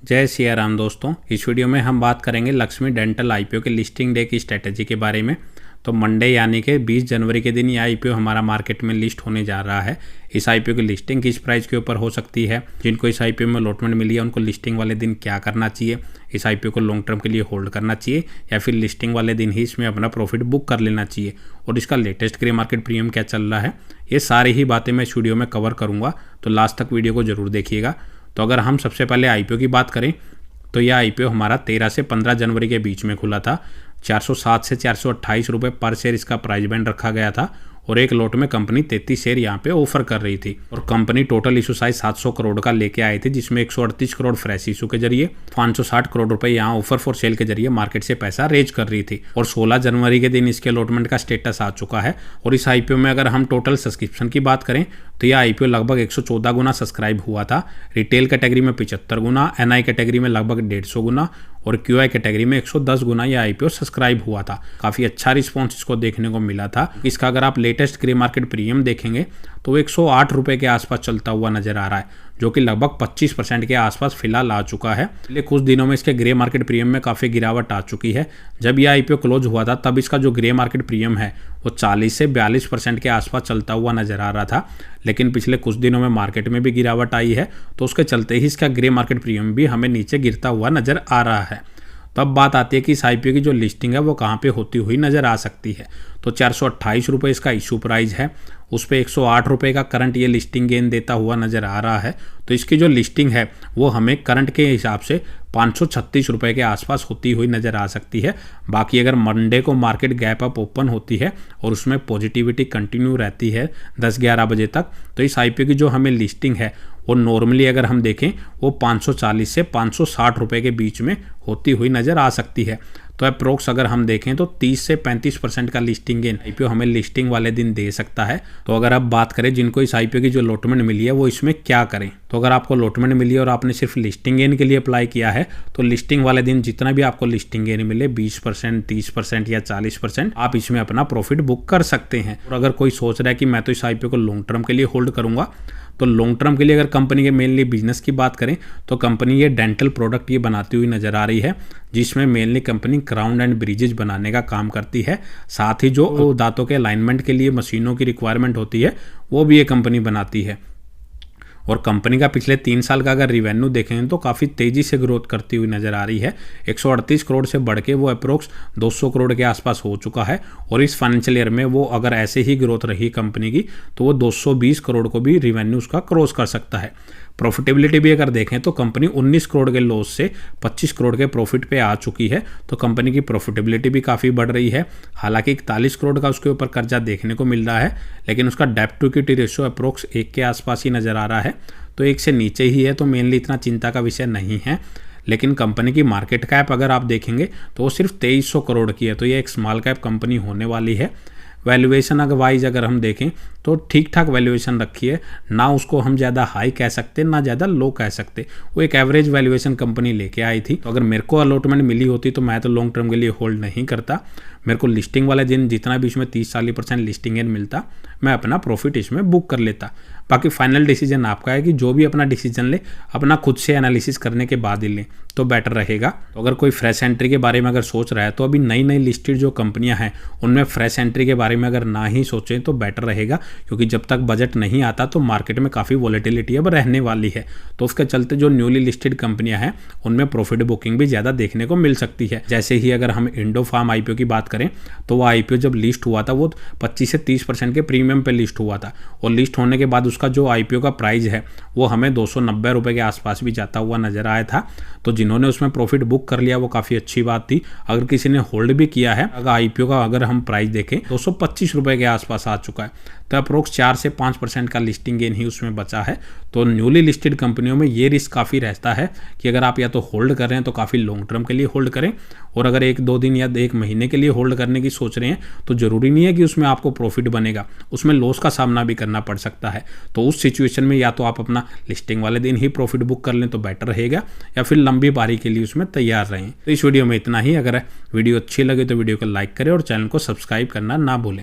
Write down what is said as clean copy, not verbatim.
जय सिया राम दोस्तों। इस वीडियो में हम बात करेंगे लक्ष्मी डेंटल आईपीओ के लिस्टिंग डे की स्ट्रेटेजी के बारे में। तो मंडे यानी कि 20 जनवरी के दिन ये आईपीओ हमारा मार्केट में लिस्ट होने जा रहा है। इस आईपीओ की लिस्टिंग किस प्राइस के ऊपर हो सकती है, जिनको इस आईपीओ में अलॉटमेंट मिली है उनको लिस्टिंग वाले दिन क्या करना चाहिए, इस आईपीओ को लॉन्ग टर्म के लिए होल्ड करना चाहिए या फिर लिस्टिंग वाले दिन ही इसमें अपना प्रॉफिट बुक कर लेना चाहिए, और इसका लेटेस्ट ग्रे मार्केट प्रीमियम क्या चल रहा है, ये सारी ही बातें मैं इस वीडियो में कवर करूँगा। तो लास्ट तक वीडियो को जरूर देखिएगा। तो अगर हम सबसे पहले आईपीओ की बात करें तो यह आईपीओ हमारा 13 से 15 जनवरी के बीच में खुला था। 407 से 428 रुपये पर शेयर इसका प्राइस बैंड रखा गया था, और एक लॉट में कंपनी 33 शेयर यहाँ पे ऑफर कर रही थी। और company total issue size 700 crore का लेके आई थी, जिसमें 138 करोड़ फ्रेश इशू के जरिए 560 करोड़ रुपए यहाँ ऑफर फॉर सेल के जरिए मार्केट से पैसा रेज कर रही थी। और 16 जनवरी के दिन इसके अलॉटमेंट का स्टेटस आ चुका है। और इस आईपीओ में अगर हम टोटल सब्सक्रिप्शन की बात करें तो यह आईपीओ लगभग 114 गुना सब्सक्राइब हुआ था। रिटेल कैटेगरी में 75 गुना, एनआई कैटेगरी में लगभग 150 गुना और क्यूआई कैटेगरी में 110 गुना यह आईपीओ सब्सक्राइब हुआ था। काफ़ी अच्छा रिस्पॉन्स इसको देखने को मिला था। इसका अगर आप लेटेस्ट ग्रे मार्केट प्रीमियम देखेंगे तो 108 रुपये के आसपास चलता हुआ नजर आ रहा है, जो कि लगभग 25% के आसपास फिलहाल आ चुका है। पिछले कुछ दिनों में इसके ग्रे मार्केट प्रीमियम में काफ़ी गिरावट आ चुकी है। जब यह आईपीओ क्लोज हुआ था तब इसका जो ग्रे मार्केट प्रीमियम है वो 40 से 42% के आसपास चलता हुआ नजर आ रहा था, लेकिन पिछले कुछ दिनों में मार्केट में भी गिरावट आई है, तो उसके चलते ही इसका ग्रे मार्केट प्रीमियम भी हमें नीचे गिरता हुआ नजर आ रहा है। तब बात आती है कि इस आईपीओ की जो लिस्टिंग है वो कहाँ पे होती हुई नज़र आ सकती है। तो 428 रुपये इसका इशू प्राइस है, उस पर 108 रुपये का करंट ये लिस्टिंग गेन देता हुआ नज़र आ रहा है। तो इसकी जो लिस्टिंग है वो हमें करंट के हिसाब से 536 रुपये के आसपास होती हुई नज़र आ सकती है। बाकी अगर मंडे को मार्केट गैप अप ओपन होती है और उसमें पॉजिटिविटी कंटिन्यू रहती है 10-11 बजे तक, तो इस आईपीओ की जो हमें लिस्टिंग है वो नॉर्मली अगर हम देखें वो 540 से 560 रुपये के बीच में होती हुई नज़र आ सकती है। तो अप्रोक्स अगर हम देखें तो 30 से 35% का लिस्टिंग गेन आईपीओ हमें लिस्टिंग वाले दिन दे सकता है। तो अगर आप बात करें जिनको इस आईपीओ की जो अलॉटमेंट मिली है वो इसमें क्या करें, तो अगर आपको अलॉटमेंट मिली है और आपने सिर्फ लिस्टिंग गेन के लिए अप्लाई किया है तो लिस्टिंग वाले दिन जितना भी आपको लिस्टिंग गेन मिले 20%, 30% या 40% आप इसमें अपना प्रॉफिट बुक कर सकते हैं। और अगर कोई सोच रहा है कि मैं तो इस आईपीओ को लॉन्ग टर्म के लिए होल्ड करूंगा, तो लॉन्ग टर्म के लिए अगर कंपनी के मेनली बिजनेस की बात करें तो कंपनी ये डेंटल प्रोडक्ट ये बनाती हुई नज़र आ रही है, जिसमें mainly company crown and bridges बनाने का काम करती है। साथ ही जो दांतों के अलाइनमेंट के लिए मशीनों की रिक्वायरमेंट होती है वो भी ये कंपनी बनाती है। और कंपनी का पिछले 3 साल का अगर रिवेन्यू देखें तो काफ़ी तेज़ी से ग्रोथ करती हुई नज़र आ रही है। 138 करोड़ से बढ़ के वो अप्रोक्स 200 करोड़ के आसपास हो चुका है, और इस फाइनेंशियल ईयर में वो अगर ऐसे ही ग्रोथ रही कंपनी की तो वो 220 करोड़ को भी रिवेन्यू उसका क्रॉस कर सकता है। प्रॉफिटेबिलिटी भी अगर देखें तो कंपनी 19 करोड़ के लॉस से 25 करोड़ के प्रॉफिट पे आ चुकी है, तो कंपनी की प्रॉफिटेबिलिटी भी काफ़ी बढ़ रही है। हालांकि 41 करोड़ का उसके ऊपर कर्जा देखने को मिल रहा है, लेकिन उसका डेब्ट टू इक्विटी रेशियो अप्रोक्स 1 के आसपास ही नज़र आ रहा है, तो 1 से नीचे ही है, तो मेनली इतना चिंता का विषय नहीं है। लेकिन कंपनी की मार्केट कैप अगर आप देखेंगे तो वो सिर्फ 2300 करोड़ की है, तो ये एक स्मॉल कैप कंपनी होने वाली है। वैल्यूएशन अगर वाइज अगर हम देखें तो ठीक ठाक वैल्यूएशन रखी है, ना उसको हम ज़्यादा हाई कह सकते ना ज़्यादा लो कह सकते, वो एक एवरेज वैल्यूएशन कंपनी लेके आई थी। तो अगर मेरे को अलॉटमेंट मिली होती तो मैं तो लॉन्ग टर्म के लिए होल्ड नहीं करता। मेरे को लिस्टिंग वाले दिन जितना भी इसमें 30-40% लिस्टिंग गेन मिलता मैं अपना प्रॉफिट इसमें बुक कर लेता। बाकी फाइनल डिसीजन आपका है कि जो भी अपना डिसीजन ले अपना खुद से एनालिसिस करने के बाद ही लें तो बेटर रहेगा। तो अगर कोई फ्रेश एंट्री के बारे में अगर सोच रहा है तो अभी नई नई लिस्टेड जो कंपनियां हैं उनमें फ्रेश एंट्री के बारे में अगर ना ही सोचें तो बेटर रहेगा, क्योंकि जब तक बजट नहीं आता तो मार्केट में काफ़ी वॉलेटिलिटी अब रहने वाली है। तो उसके चलते जो न्यूली लिस्टेड कंपनियां हैं उनमें प्रॉफिट बुकिंग भी ज़्यादा देखने को मिल सकती है। जैसे ही अगर हम इंडो फार्म आईपीओ की बात करें तो वो आईपीओ जब लिस्ट हुआ था वो 25 से 30% के प्रीमियम पे लिस्ट हुआ था, और लिस्ट होने के बाद उसका जो आईपीओ का प्राइस है वो हमें 290 रुपये के आसपास भी जाता हुआ नजर आया था। तो जिन्होंने उसमें प्रॉफिट बुक कर लिया वो काफ़ी अच्छी बात थी। अगर किसी ने होल्ड भी किया है, अगर आईपीओ का अगर हम प्राइस देखें 225 रुपये के आसपास आ चुका है, तो अप्रोक्स 4 से 5% का लिस्टिंग गेन ही उसमें बचा है। तो न्यूली लिस्टेड कंपनियों में ये रिस्क काफ़ी रहता है कि अगर आप या तो होल्ड कर रहे हैं तो काफ़ी लॉन्ग टर्म के लिए होल्ड करें, और अगर 1-2 दिन या 1 महीने के लिए होल्ड करने की सोच रहे हैं तो ज़रूरी नहीं है कि उसमें आपको प्रॉफिट बनेगा, उसमें लॉस का सामना भी करना पड़ सकता है। तो उस सिचुएशन में या तो आप अपना लिस्टिंग वाले दिन ही प्रॉफिट बुक कर लें तो बेटर रहेगा, या फिर लंबी पारी के लिए उसमें तैयार रहें। तो इस वीडियो में इतना ही। अगर वीडियो अच्छी लगे तो वीडियो को लाइक करें और चैनल को सब्सक्राइब करना ना भूलें।